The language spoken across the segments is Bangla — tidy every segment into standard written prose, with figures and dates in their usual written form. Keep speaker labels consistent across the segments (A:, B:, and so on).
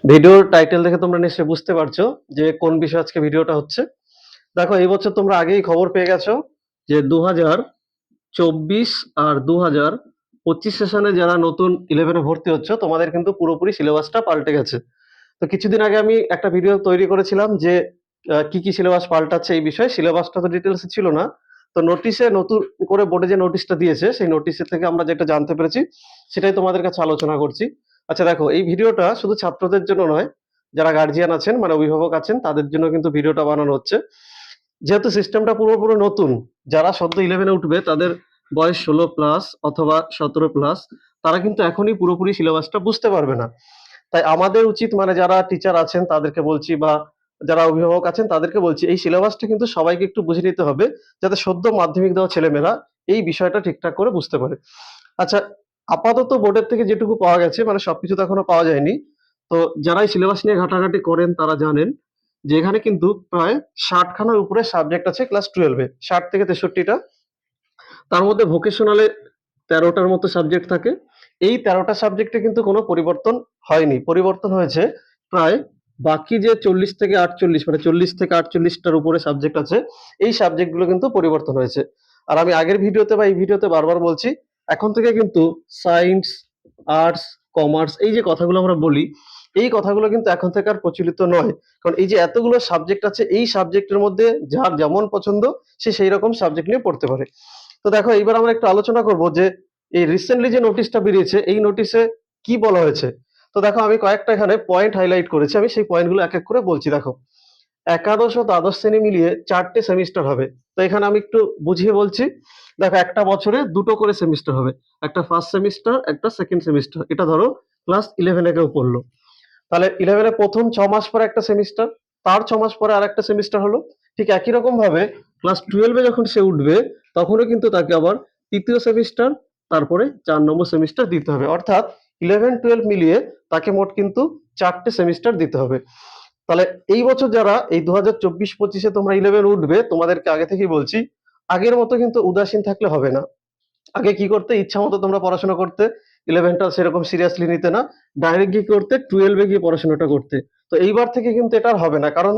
A: ভিডিওর টাইটেল দেখে তোমরা নিশ্চয়ই বুঝতে পারছো যে কোন বিষয়ে আজকে ভিডিওটা হচ্ছে। দেখো, এই বছর তোমরা আগেই খবর পেয়ে গেছো যে 2024 আর 2025 সেশনে যারা নতুন 11-এ ভর্তি হচ্ছে তোমাদের কিন্তু পুরোপুরি সিলেবাসটা পাল্টে গেছে। তো কিছুদিন আগে আমি একটা ভিডিও তৈরি করেছিলাম যে কি কি সিলেবাস পাল্টাচ্ছে এই বিষয়ে। সিলেবাসটা তো ডিটেলসে ছিল না, তো নোটিশে নতুন করে বোর্ডে যে নোটিশটা দিয়েছে সেই নোটিশের থেকে আমরা যেটা জানতে পেরেছি সেটাই তোমাদের কাছে আলোচনা করছি। আচ্ছা দেখো, এই ভিডিওটা শুধু ছাত্রদের জন্য নয়, যারা গার্জিয়ান আছেন মানে অভিভাবক আছেন তাদের জন্য কিন্তু ভিডিওটা বানানো হচ্ছে। যেহেতু সিস্টেমটা পুরোপুরি নতুন, যারা সদ্য 11-এ উঠবে তাদের বয়স 16+ অথবা 17+, তারা কিন্তু এখনই পুরোপুরি সিলেবাসটা বুঝতে পারবে না। তাই আমাদের উচিত, মানে যারা টিচার আছেন তাদেরকে বলছি বা যারা অভিভাবক আছেন তাদেরকে বলছি, এই সিলেবাসটা কিন্তু সবাইকে একটু বুঝে নিতে হবে যাতে সদ্য মাধ্যমিক দেওয়া ছেলেমেয়েরা এই বিষয়টা ঠিকঠাক করে বুঝতে পারে। আচ্ছা, আপাতত বোর্ডের থেকে যেটুকু পাওয়া গেছে, মানে সবকিছু তো এখনো পাওয়া যায়নি, তো যারা এই সিলেবাস নিয়ে ঘাটাঘাটি করেন তারা জানেন যে এখানে কিন্তু প্রায় 60খানার উপরে সাবজেক্ট আছে ক্লাস 12-এ, 60 থেকে 63টা। তার মধ্যে ভোকেশনালে 13টার মতো সাবজেক্ট থাকে। এই 13টা সাবজেক্টে কিন্তু কোনো পরিবর্তন হয়নি। পরিবর্তন হয়েছে প্রায় বাকি যে 40 থেকে 48, মানে 40 থেকে 48টার উপরে সাবজেক্ট আছে, এই সাবজেক্টগুলো কিন্তু পরিবর্তন হয়েছে। আর আমি আগের ভিডিওতে বা এই ভিডিওতে বারবার বলছি, এখন থেকে কিন্তু সায়েন্স, আর্টস, কমার্স এই যে কথাগুলো আমরা বলি, এই কথাগুলো কিন্তু এখন থেকে আর প্রচলিত নয়। কারণ এই যে এতগুলো সাবজেক্ট আছে, এই সাবজেক্টের মধ্যে যার যেমন পছন্দ সে সেই রকম সাবজেক্ট নিয়ে পড়তে পারে। তো দেখো, এইবার আমরা একটু আলোচনা করব যে এই রিসেন্টলি যে নোটিশটা বেরিয়েছে এই নোটিশে কি বলা হয়েছে। তো দেখো, আমি কয়েকটা এখানে পয়েন্ট হাইলাইট করেছি, আমি সেই পয়েন্টগুলো এক এক করে বলছি। দেখো, একাদশ ও দ্বাদশ শ্রেণী মিলিয়ে 4টে সেমিস্টার হবে। তো এখানে আমি একটু বুঝিয়ে বলছি। দেখো, একটা বছরে দুটো করে সেমিস্টার হবে, একটা ফার্স্ট সেমিস্টার, একটা সেকেন্ড সেমিস্টার। এটা ধরো ক্লাস 11-এ কেউ পড়লো, তাহলে 11-এ প্রথম 6 মাস পরে একটা সেমিস্টার, তার 6 মাস পরে আর একটা সেমিস্টার হলো। ঠিক একই রকম ভাবে ক্লাস 12-এ যখন সে উঠবে তখনও কিন্তু তাকে আবার তৃতীয় সেমিস্টার, তারপরে 4 নম্বর সেমিস্টার দিতে হবে। অর্থাৎ 11-12 মিলিয়ে তাকে মোট কিন্তু 4টে সেমিস্টার দিতে হবে। তাহলে এই বছর যারা এই 2024-25-এ তোমরা 11 উঠবে, তোমাদেরকে আগে থেকেই বলছি, আগের মতো কিন্তু উদাসীন থাকলে হবে না। আগে কি করতে, ইচ্ছা মতো তোমরা পড়াশোনা করতে, 11টা সেরকম সিরিয়াসলি নিতে না, ডাইরেক্ট গিয়ে করতে 12-এ গিয়ে পড়াশোনাটা করতে। তো এইবার থেকে কিন্তু এটা আর হবে না, কারণ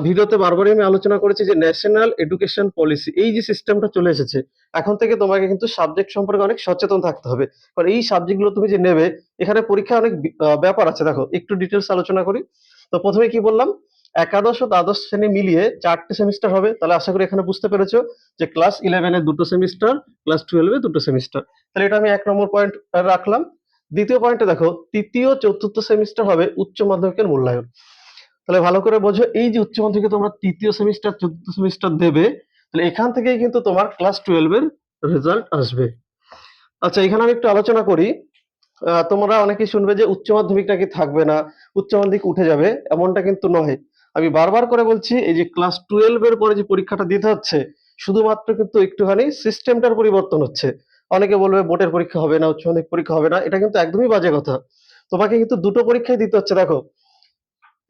A: ভিডিওতে বারবারই আমি আলোচনা করেছি যে ন্যাশনাল এডুকেশন পলিসি, এই যে সিস্টেমটা চলে এসেছে, এখন থেকে তোমাকে কিন্তু সাবজেক্ট সম্পর্কে অনেক সচেতন থাকতে হবে। কারণ এই সাবজেক্টগুলো তুমি যে নেবে, এখানে পরীক্ষায় অনেক ব্যাপার আছে। দেখো, একটু ডিটেলস আলোচনা করি। তো প্রথমে কি বললাম, একাদশ ও দ্বাদশ শ্রেণী মিলিয়ে 4টে সেমিস্টার হবে। তাহলে আশা করি এখানে বুঝতে পেরেছো যে ক্লাস 11-এ দুটো সেমিস্টার, ক্লাস 12-এ দুটো সেমিস্টার। তাহলে এটা আমি 1 নম্বর পয়েন্ট রাখলাম। দ্বিতীয় পয়েন্টে দেখো, তৃতীয় চতুর্থ সেমিস্টার হবে উচ্চ মাধ্যমিকের মূল্যায়ন। তাহলে ভালো করে বোঝো, এই যে উচ্চ মাধ্যমিকে তোমরা তৃতীয় সেমিস্টার চতুর্থ সেমিস্টার দেবে, তাহলে এখান থেকেই কিন্তু তোমার ক্লাস 12-এর রেজাল্ট আসবে। আচ্ছা, এখানে আমি একটু আলোচনা করি। তোমরা অনেকেই শুনবে যে উচ্চ মাধ্যমিক নাকি থাকবে না, উচ্চ মাধ্যমিক উঠে যাবে। এমনটা কিন্তু নয়। আমি বারবার করে বলছি, এই যে ক্লাস 12-এর পরে যে পরীক্ষাটা দিতে হচ্ছে, শুধুমাত্র কিন্তু একটুখানি সিস্টেমটার পরিবর্তন হচ্ছে। অনেকে বলবে বোর্ডের পরীক্ষা হবে না, উচ্চ মাধ্যমিক পরীক্ষা হবে না, এটা কিন্তু একদমই বাজে কথা। তোমাকে কিন্তু দুটো পরীক্ষাই দিতে হচ্ছে। দেখো,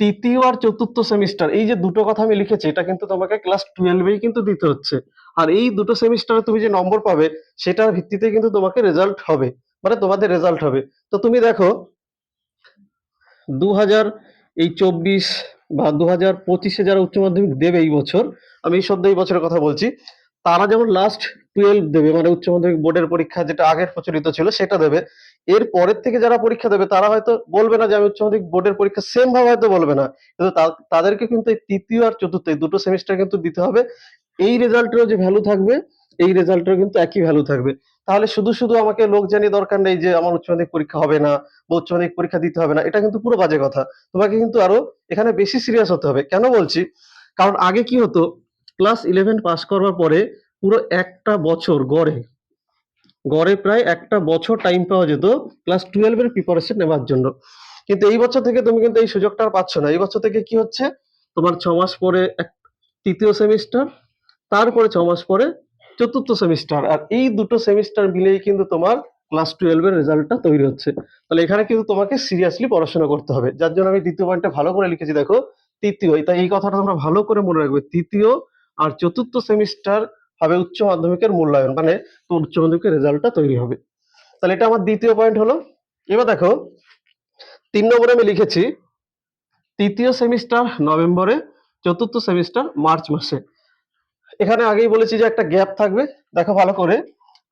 A: তৃতীয় আর চতুর্থ সেমিস্টার, এই যে দুটো কথা আমি লিখেছি, এটা কিন্তু তোমাকে ক্লাস 12-এই কিন্তু দিতে হচ্ছে। আর এই দুটো সেমিস্টারে তুমি যে নম্বর পাবে সেটার ভিত্তিতে কিন্তু তোমাকে রেজাল্ট হবে, মানে তোমাদের রেজাল্ট হবে। তো তুমি দেখো, 2024 বা 2025-এ যারা উচ্চ মাধ্যমিক দেবে এই বছর, আমি সদ্য এই বছরের কথা বলছি, তারা যেমন লাস্ট 12 দেবে, মানে উচ্চ মাধ্যমিক বোর্ডের পরীক্ষা যেটা আগের প্রচলিত ছিল সেটা দেবে। এর পরের থেকে যারা পরীক্ষা দেবে তারা হয়তো বলবে না যে আমি উচ্চ মাধ্যমিক বোর্ডের পরীক্ষা, সেম ভাবে হয়তো বলবে না, কিন্তু তাদেরকে কিন্তু এই তৃতীয় আর চতুর্থ এই দুটো সেমিস্টার কিন্তু দিতে হবে। এই রেজাল্টেরও যে ভ্যালু থাকবে, এই রেজাল্টেরও কিন্তু একই ভ্যালু থাকবে। তাহলে শুধু শুধু আমাকে লোক জানিয়ে দরকার নেই যে আমার উচ্চ মাধ্যমিক পরীক্ষা হবে না বা উচ্চ মাধ্যমিক পরীক্ষা দিতে হবে না, এটা কিন্তু পুরো বাজে কথা। তোমাকে কিন্তু আরো এখানে বেশি সিরিয়াস হতে হবে। কেন বলছি, কারণ আগে কি হতো, ক্লাস 11 পাস করবার পরে পুরো একটা বছর গড়ে গড়ে প্রায় একটা বছর টাইম পাওয়া যেত ক্লাস 12-এর প্রিপারেশন নেওয়ার জন্য। কিন্তু এই বছর থেকে তুমি কিন্তু এই সুযোগটা আর পাচ্ছ না। এই বছর থেকে কি হচ্ছে, তোমার 6 মাস পরে তৃতীয় সেমিস্টার, তারপরে 6 মাস পরে চতুর্থ সেমিস্টার, আর এই দুটো সেমিস্টার মিলেই কিন্তু তোমার ক্লাস 12-এর রেজাল্টটা তৈরি হচ্ছে। তাহলে এখানে কিন্তু তোমাকে সিরিয়াসলি পড়াশোনা করতে হবে, যার জন্য আমি দ্বিতীয় পয়েন্টটা ভালো করে লিখেছি। দেখো, তৃতীয়, তাই এই কথাটা তোমরা ভালো করে মনে রাখবে, তৃতীয় আর চতুর্থ সেমিস্টার হবে উচ্চ মাধ্যমিকের মূল্যায়ন, মানে তো উচ্চ মাধ্যমিকের রেজাল্টটা তৈরি হবে। তাহলে এটা আমার দ্বিতীয় পয়েন্ট হলো। এবার দেখো, 3 নম্বরে আমি লিখেছি তৃতীয় সেমিস্টার নভেম্বরে, চতুর্থ সেমিস্টার মার্চ মাসে। এখানে আগেই বলেছি যে একটা গ্যাপ থাকবে। দেখো ভালো করে,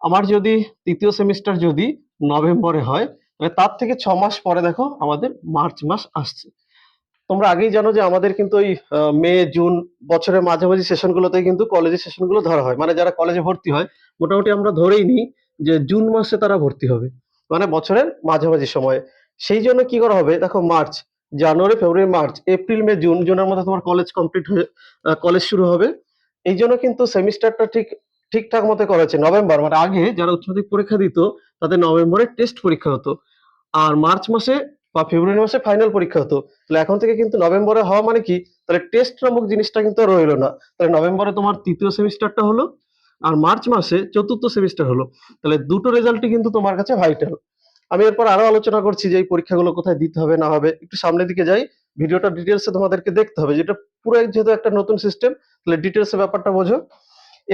A: আমার যদি তৃতীয় সেমিস্টার যদি নভেম্বরে হয়, তাহলে তার থেকে 6 মাস পরে দেখো আমাদের মার্চ মাস আসছে। তোমরা আগেই জানো যে আমাদের কিন্তু ওই মে জুন বছরের মাঝামাঝি সেশনগুলোতেই কিন্তু কলেজের সেশনগুলো ধরা হয়, মানে যারা কলেজে ভর্তি হয় মোটামুটি আমরা ধরেই নিই যে জুন মাসে তারা ভর্তি হবে, মানে বছরের মাঝামাঝি সময়ে। সেই জন্য কি করা হবে, দেখো মার্চ, জানুয়ারি, ফেব্রুয়ারি, মার্চ, এপ্রিল, মে, জুন, জুনের মধ্যে তোমার কলেজ কমপ্লিট হয়ে কলেজ শুরু হবে। এই জন্য কিন্তু সেমিস্টারটা ঠিকঠাক মতো করা হচ্ছে। নভেম্বর মানে আগে যারা উচ্চ মাধ্যমিক পরীক্ষা দিত তাদের নভেম্বরে টেস্ট পরীক্ষা হতো, আর মার্চ মাসে বা ফেব্রুয়ারি মাসে ফাইনাল পরীক্ষা হতো। তাহলে এখন থেকে কিন্তু নভেম্বরে হওয়া মানে কি, তাহলে টেস্ট নামক জিনিসটা কিন্তু আর রইলো না। তাহলে নভেম্বরে তোমার তৃতীয় সেমিস্টারটা হলো, আর মার্চ মাসে চতুর্থ সেমিস্টার হলো। তাহলে দুটো রেজাল্টই কিন্তু তোমার কাছে ভাইটাল। আমি এরপর আরো আলোচনা করছি যে এই পরীক্ষাগুলো কোথায় দিতে হবে না হবে। একটু সামনের দিকে যাই, ভিডিওটা ডিটেলসে তোমাদেরকে দেখতে হবে, যেটা পুরো যেহেতু একটা নতুন সিস্টেম, তাহলে ডিটেলসে ব্যাপারটা বোঝো।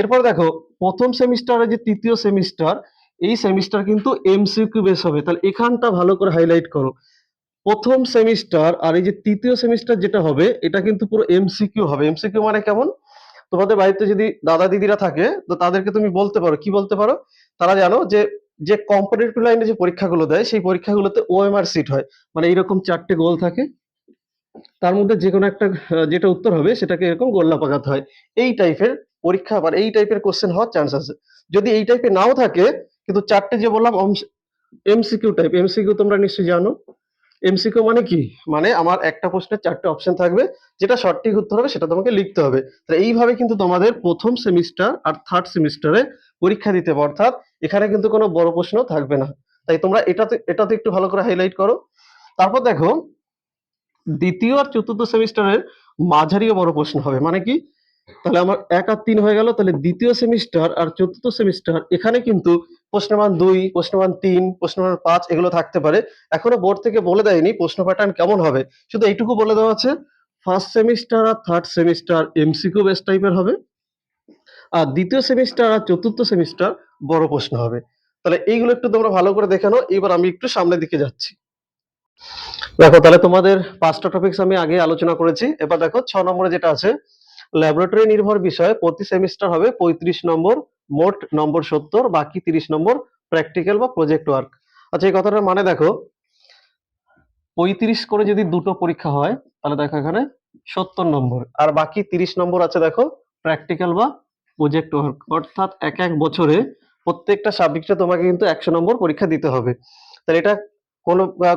A: এরপর দেখো, প্রথম সেমিস্টারে যে তৃতীয় সেমিস্টার, এই সেমিস্টার কিন্তু এমসিকিউ বেস হবে। তাহলে এখানটা ভালো করে হাইলাইট করো। প্রথম সেমিস্টার আর এই যে তৃতীয় সেমিস্টার যেটা হবে, এটা কিন্তু পুরো এমসিকিউ হবে। এমসিকিউ মানে কেমন, তোমাদের বাড়িতে যদি দাদা দিদিরা থাকে তো তাদেরকে তুমি বলতে পারো, কি বলতে পারো, তারা জানো যে যে কম্পিটিটিভ লাইনে যে পরীক্ষাগুলো দেয় সেই পরীক্ষাগুলোতে ওএমআর সিট হয়, মানে এইরকম 4টে গোল থাকে, তার মধ্যে যে কোনো একটা যেটা উত্তর হবে সেটাকে এরকম গোল্লা পাকাতে হয়। এই টাইপের পরীক্ষা আবার এই টাইপের কোশ্চেন হওয়ার চান্স আছে। যদি এই টাইপের নাও থাকে, কিন্তু 4টে যে বললাম এমসিকিউ টাইপ, এমসিকিউ তোমরা নিশ্চয়ই জানো। এমসিকিউ মানে কি, মানে আমার একটা প্রশ্নের 4টে অপশন থাকবে, যেটা সঠিক উত্তর হবে সেটা তোমাকে লিখতে হবে। তাহলে এইভাবে কিন্তু তোমাদের প্রথম সেমিস্টার আর থার্ড সেমিস্টারে পরীক্ষা দিতে হবে, অর্থাৎ এখানে কিন্তু কোনো বড় প্রশ্ন থাকবে না। তাই তোমরা এটাতে একটু ভালো করে হাইলাইট করো। তারপর দেখো, দ্বিতীয় আর চতুর্থ সেমিস্টারের মাঝারি ও বড় প্রশ্ন হবে, মানে কি, তাহলে আমার 1 আর 3 হয়ে গেল। তাহলে দ্বিতীয় সেমিস্টার আর চতুর্থ সেমিস্টার এখানে কিন্তু প্রশ্নমান 2, প্রশ্নমান 3, প্রশ্নমান 5 এগুলো থাকতে পারে। এখনো বোর্ড থেকে বলে দেয়নি প্রশ্ন প্যাটার্ন কেমন হবে, শুধু এইটুকু বলে দেওয়া আছে ফার্স্ট সেমিস্টার আর থার্ড সেমিস্টার এমসিকিউ বেস টাইপের হবে, আর দ্বিতীয় সেমিস্টার আর চতুর্থ সেমিস্টার বড় প্রশ্ন হবে। তাহলে এইগুলো একটু তোমরা ভালো করে দেখে নাও। এবার আমি একটু সামনের দিকে যাচ্ছি। দেখো তাহলে তোমাদের 5টা টপিকস আমি আগে আলোচনা করেছি। এবার দেখো 6 নম্বরে যেটা আছে, ল্যাবরেটরি নির্ভর বিষয় প্রতি সেমিস্টার হবে 35 নম্বর, মোট নম্বর 70, বাকি 30 নম্বর প্র্যাকটিক্যাল বা প্রজেক্ট ওয়ার্ক। আচ্ছা, এই কথাটার মানে দেখো, 35 করে যদি দুটো পরীক্ষা হয় তাহলে দেখো এখানে 70 নম্বর, আর বাকি 30 নম্বর আছে দেখো প্র্যাকটিক্যাল বা প্রজেক্ট ওয়ার্ক। অর্থাৎ এক এক বছরে প্রত্যেকটা সাবজেক্টে তোমাকে কিন্তু 100 নম্বর পরীক্ষা দিতে হবে। তাহলে এটা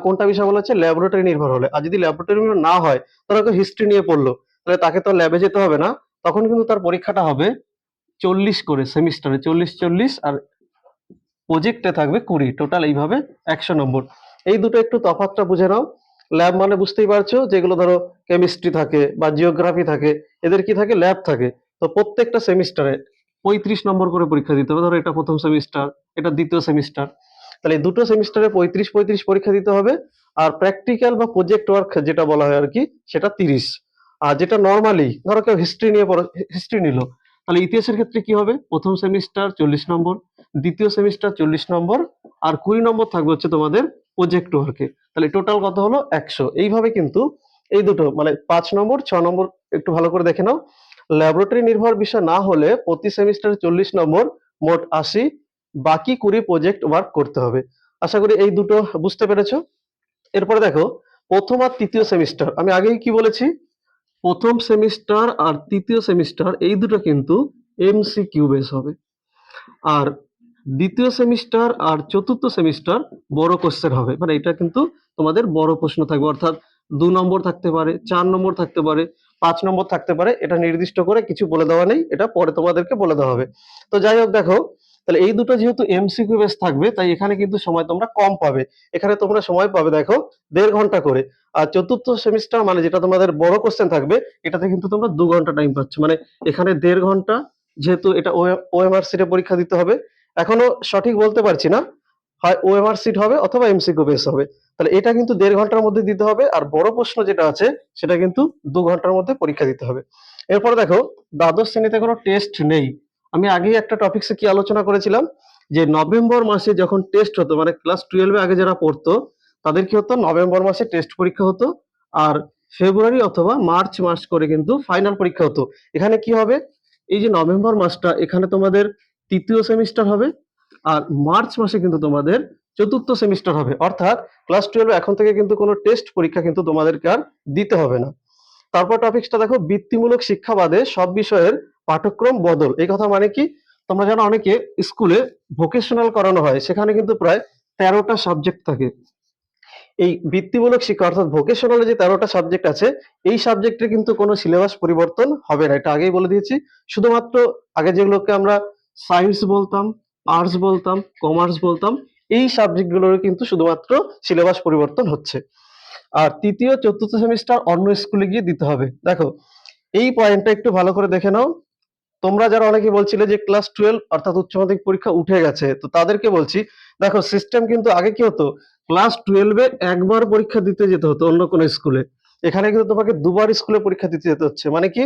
A: কোনটা বিষয় বলা হচ্ছে, ল্যাবরেটরি নির্ভর হলে। আর যদি ল্যাবরেটরি নির্ভর না হয়, তাহলে হিস্ট্রি নিয়ে পড়লো, তাহলে তাকে তো ল্যাবে যেতে হবে না, তখন কিন্তু তার পরীক্ষাটা হবে 40 করে সেমিস্টারে, 40 আর প্রজেক্টে থাকবে 20, টোটাল এইভাবে 100 নম্বর। এই দুটো একটু তফাৎটা বুঝে নাও। ল্যাব মানে বুঝতেই পারছো, যেগুলো ধরো কেমিস্ট্রি থাকে বা জিওগ্রাফি থাকে, এদের কি থাকে, ল্যাব থাকে। তো প্রত্যেকটা সেমিস্টারে 35 নম্বর করে পরীক্ষা দিতে হবে। ধরো এটা প্রথম সেমিস্টার, এটা দ্বিতীয় সেমিস্টার, তাহলে এই দুটো সেমিস্টারে 35 পরীক্ষা দিতে হবে। আর প্র্যাকটিক্যাল বা প্রজেক্ট ওয়ার্ক যেটা বলা হয় আর কি, সেটা 30। আর যেটা নর্মালি ধরো কেউ হিস্ট্রি নিয়ে হিস্ট্রি নিল, তাহলে ইতিহাসের ক্ষেত্রে কি হবে, প্রথম সেমিস্টার 40 নম্বর, দ্বিতীয় সেমিস্টার 40 নম্বর, আর 20 নম্বর থাকবে হচ্ছে তোমাদের প্রজেক্ট ওয়ার্কে। তাহলে টোটাল কত হলো, 100। এইভাবে কিন্তু এই দুটো মানে 5 নম্বর 6 নম্বর একটু ভালো করে দেখে নাও। ল্যাবরেটরি নির্ভর বিষয় না হলে প্রতি সেমিস্টারে 40 নম্বর, মোট 80, বাকি 20 প্রজেক্ট ওয়ার্ক করতে হবে। আশা করি এই দুটো বুঝতে পেরেছো। এরপরে দেখো, প্রথম আর তৃতীয় সেমিস্টার, আমি আগেই কি বলেছি, প্রথম সেমিস্টার আর তৃতীয় সেমিস্টার এই দুটো কিন্তু এমসিকিউ বেস হবে, আর দ্বিতীয় সেমিস্টার আর চতুর্থ সেমিস্টার বড় কোশ্চেন হবে, মানে এটা কিন্তু তোমাদের বড় প্রশ্ন থাকবে, অর্থাৎ 2 নম্বর থাকতে পারে, 4 নম্বর থাকতে পারে, 5 নম্বর থাকতে পারে। এটা নির্দিষ্ট করে কিছু বলে দেওয়া নেই, এটা পরে তোমাদেরকে বলে দেওয়া হবে। তো যাই হোক, দেখো তাহলে এই দুটো যেহেতু এমসিকিউ বেস থাকবে, তাই এখানে কিন্তু সময় তোমরা কম পাবে। এখানে তোমরা সময় পাবে দেখো 1.5 ঘন্টা করে। আর চতুর্থ সেমিস্টার মানে যেটা তোমাদের বড় কোশ্চেন থাকবে, এটাতে কিন্তু তোমরা 2 ঘন্টা টাইম পাচ্ছ, মানে এখানে 1.5 ঘন্টা, যেহেতু এটা ওএমআর সিটে পরীক্ষা দিতে হবে। এখনো সঠিক বলতে পারছি না, হয় ওএমআর সিট হবে অথবা এমসিকিউ বেস হবে। তাহলে এটা কিন্তু 1.5 ঘন্টার মধ্যে দিতে হবে, আর বড় প্রশ্ন যেটা আছে সেটা কিন্তু 2 ঘন্টার মধ্যে পরীক্ষা দিতে হবে। এরপরে দেখো, দ্বাদশ শ্রেণীতে কোনো টেস্ট নেই। আমি আগেই একটা টপিকসে কি আলোচনা করেছিলাম, যে নভেম্বর মাসে যখন টেস্ট হতো, মানে ক্লাস 12 আগে যারা পড়তো তাদের কি হতো, নভেম্বর মাসে টেস্ট পরীক্ষা হতো। আর ফেব্রুয়ারি অথবা মার্চ মাস করে কিন্তু ফাইনাল পরীক্ষা হতো। এখানে কি হবে, এই যে নভেম্বর মাসটা এখানে তোমাদের তৃতীয় সেমিস্টার হবে, আর মার্চ মাসে কিন্তু তোমাদের চতুর্থ সেমিস্টার হবে। অর্থাৎ ক্লাস 12 এখন থেকে কিন্তু কোনো টেস্ট পরীক্ষা কিন্তু তোমাদেরকে আর দিতে হবে না। তারপর টপিকসটা দেখো, বৃত্তিমূলক শিক্ষা বাদে সব বিষয়ের পাঠ্যক্রম বদল। এই কথা মানে কি, তোমরা জানো অনেকে স্কুলে ভোকেশনাল করানো হয়, সেখানে কিন্তু প্রায় 13টা সাবজেক্ট থাকে। এই বৃত্তিমূলক শিক্ষা অর্থাৎ ভোকেশনালে যে 13টা সাবজেক্ট আছে, এই সাবজেক্টে কিন্তু কোনো সিলেবাস পরিবর্তন হবে না, এটা আগেই বলে দিয়েছি। শুধুমাত্র আগে যেগুলোকে আমরা সায়েন্স বলতাম, আর্টস বলতাম, কমার্স বলতাম, এই সাবজেক্টগুলোর কিন্তু শুধুমাত্র সিলেবাস পরিবর্তন হচ্ছে। আর তৃতীয় চতুর্থ সেমিস্টার অন্য স্কুলে গিয়ে দিতে হবে। দেখো এই পয়েন্টটা একটু ভালো করে দেখে নাও। তোমরা যারা অনেকে বলছিলে যে ক্লাস 12 অর্থাৎ উচ্চ মাধ্যমিক পরীক্ষা উঠে গেছে, তো তাদেরকে বলছি, দেখো সিস্টেম কিন্তু আগে কি হতো, ক্লাস 12 এ একবার পরীক্ষা দিতে যেতে হতো অন্য কোনো স্কুলে, এখানে কিন্তু তোমাকে দুবার স্কুলে পরীক্ষা দিতে যেতে হচ্ছে। মানে কি,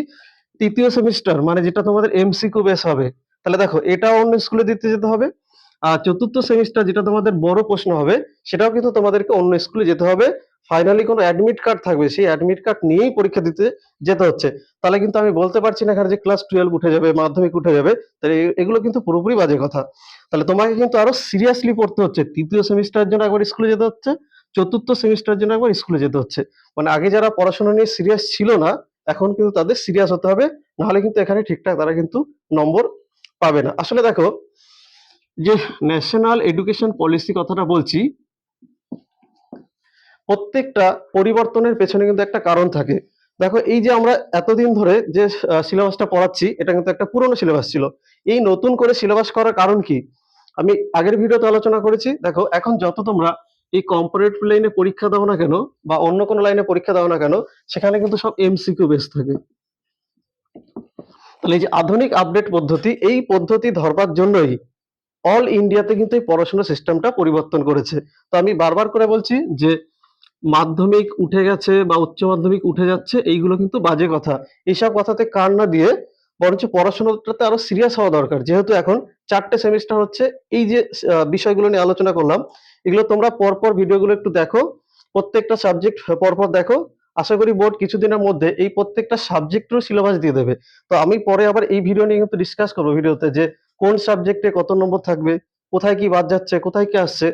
A: তৃতীয় সেমিস্টার মানে যেটা তোমাদের এমসিকিউ বেস হবে, তাহলে দেখো এটাও অন্য স্কুলে দিতে যেতে হবে। আর চতুর্থ সেমিস্টার যেটা তোমাদের বড় প্রশ্ন হবে, সেটাও কিন্তু তোমাদেরকে অন্য স্কুলে যেতে হবে। ফাইনালি কোনো অ্যাডমিট কার্ড থাকবে, সেই অ্যাডমিট কার্ড নিয়েই পরীক্ষা দিতে যেতে হচ্ছে। তাহলে কিন্তু আমি বলতে পারছি না এখানে যে ক্লাস 12 উঠে যাবে, মাধ্যমিক উঠে যাবে, তাহলে এগুলো কিন্তু পুরোপুরি বাজে কথা। তাহলে তোমাকে কিন্তু আরো সিরিয়াসলি পড়তে হচ্ছে, তৃতীয় সেমিস্টারের জন্য একবার স্কুলে যেতে হচ্ছে, চতুর্থ সেমিস্টারের জন্য একবার স্কুলে যেতে হচ্ছে। মানে আগে যারা পড়াশোনা নিয়ে সিরিয়াস ছিল না, এখন কিন্তু তাদের সিরিয়াস হতে হবে, নাহলে কিন্তু এখানে ঠিকঠাক তারা কিন্তু নম্বর পাবে না। আসলে দেখো, যে ন্যাশনাল এডুকেশন পলিসি কথাটা বলছি, প্রত্যেকটা পরিবর্তনের পেছনে কিন্তু একটা কারণ থাকে। দেখো এই যে আমরা এতদিন ধরে যে সিলেবাসটা পড়াচ্ছি, এটা কিন্তু একটা পুরনো সিলেবাস ছিল। এই নতুন করে সিলেবাস করার কারণ কি, আমি আগের ভিডিওতে আলোচনা করেছি। দেখো এখন যত তোমরা এই কম্পারেটিভ লাইনে পরীক্ষা দাও না কেন, বা অন্য কোনো লাইনে পরীক্ষা দাও না কেন, সেখানে কিন্তু সব এমসিকিউ বেস থাকে। তাহলে এই যে আধুনিক আপডেট পদ্ধতি, এই পদ্ধতি ধরবার জন্যই অল ইন্ডিয়াতে কিন্তু এই পড়াশোনার সিস্টেমটা পরিবর্তন করেছে। তো আমি বারবার করে বলছি যে মাধ্যমিক উঠে গেছে বা উচ্চ মাধ্যমিক উঠে যাচ্ছে, এইগুলো কিন্তু বাজে কথা। এইসব কথাতে কান না দিয়ে বরঞ্চ পড়াশোনাটাতে আরো সিরিয়াস হওয়া দরকার। যেহেতু এখন 4টে সেমিস্টার হচ্ছে, এই যে বিষয়গুলো নিয়ে আলোচনা করলাম, এগুলো তোমরা পরপর ভিডিওগুলো একটু দেখো, প্রত্যেকটা সাবজেক্ট পরপর দেখো। আশা করি বোর্ড কিছুদিনের মধ্যে এই প্রত্যেকটা সাবজেক্টেরও সিলেবাস দিয়ে দেবে। তো আমি পরে আবার এই ভিডিও নিয়ে কিন্তু ডিসকাস করবো ভিডিওতে, যে কোন সাবজেক্টে কত নম্বর থাকবে, কোথায় কি বাদ যাচ্ছে, কোথায় কি আসছে।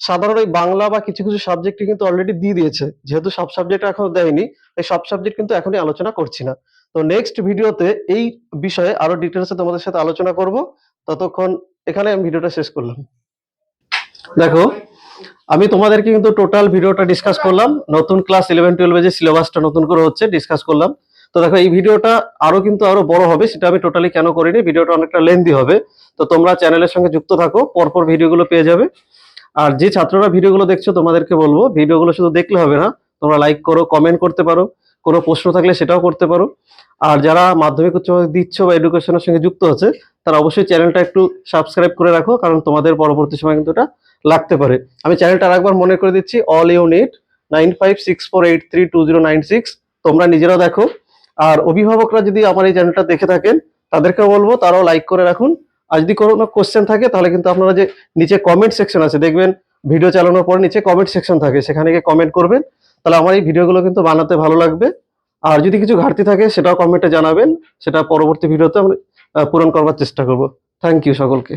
A: সাধারণ ওই বাংলা বা কিছু কিছু সাবজেক্টে কিন্তু অলরেডি দিয়ে দিয়েছে, যেহেতু সব সাবজেক্ট এখন দেয়নি, এই সব সাবজেক্ট কিন্তু এখনই আলোচনা করছি না। তো নেক্সট ভিডিওতে এই বিষয়ে আরো ডিটেলসে তোমাদের সাথে আলোচনা করব। ততক্ষণ এখানে আমি ভিডিওটা শেষ করলাম। দেখো আমি তোমাদেরকে কিন্তু টোটাল ভিডিওটা ডিসকাস করলাম, নতুন ক্লাস 11-12 যে সিলেবাসটা নতুন করে হচ্ছে ডিসকাস করলাম। তো দেখো এই ভিডিওটা আরো বড় হবে, সেটা আমি টোটালি কেন করিনি, ভিডিওটা অনেকটা লেন্দি হবে। তো তোমরা চ্যানেলের সঙ্গে যুক্ত থাকো, পরপর ভিডিওগুলো পেয়ে যাবে। আর যে ছাত্ররা ভিডিওগুলো দেখছো, তোমাদেরকে বলবো ভিডিওগুলো শুধু দেখলে হবে না, তোমরা লাইক করো, কমেন্ট করতে পারো, কোনো প্রশ্ন থাকলে সেটাও করতে পারো। আর যারা মাধ্যমিক উচ্চ মাধ্যমিক দিচ্ছ বা এডুকেশনের সঙ্গে যুক্ত আছে, তারা অবশ্যই চ্যানেলটা একটু সাবস্ক্রাইব করে রাখো, কারণ তোমাদের পরবর্তী সময় কিন্তু এটা লাগতে পারে। আমি চ্যানেলটা আরেকবার মনে করে দিচ্ছি, অল ইউনিট 9564832096। তোমরা নিজেরাও দেখো, আর অভিভাবকরা যদি আমার এই চ্যানেলটা দেখে থাকেন, তাদেরকেও বলবো তারাও লাইক করে রাখুন। আর যদি কোনো কোশ্চেন থাকে, তাহলে কিন্তু আপনারা যে নিচে কমেন্ট সেকশন আছে দেখবেন, ভিডিও চালানোর পর নিচে কমেন্ট সেকশন থাকে, সেখানে গিয়ে কমেন্ট করবেন। তাহলে আমার এই ভিডিওগুলো কিন্তু বানাতে ভালো লাগবে। আর যদি কিছু ঘাটতি থাকে সেটাও কমেন্টে জানাবেন, সেটা পরবর্তী ভিডিওতে আমরা পূরণ করবার চেষ্টা করব। থ্যাংক ইউ সকলকে।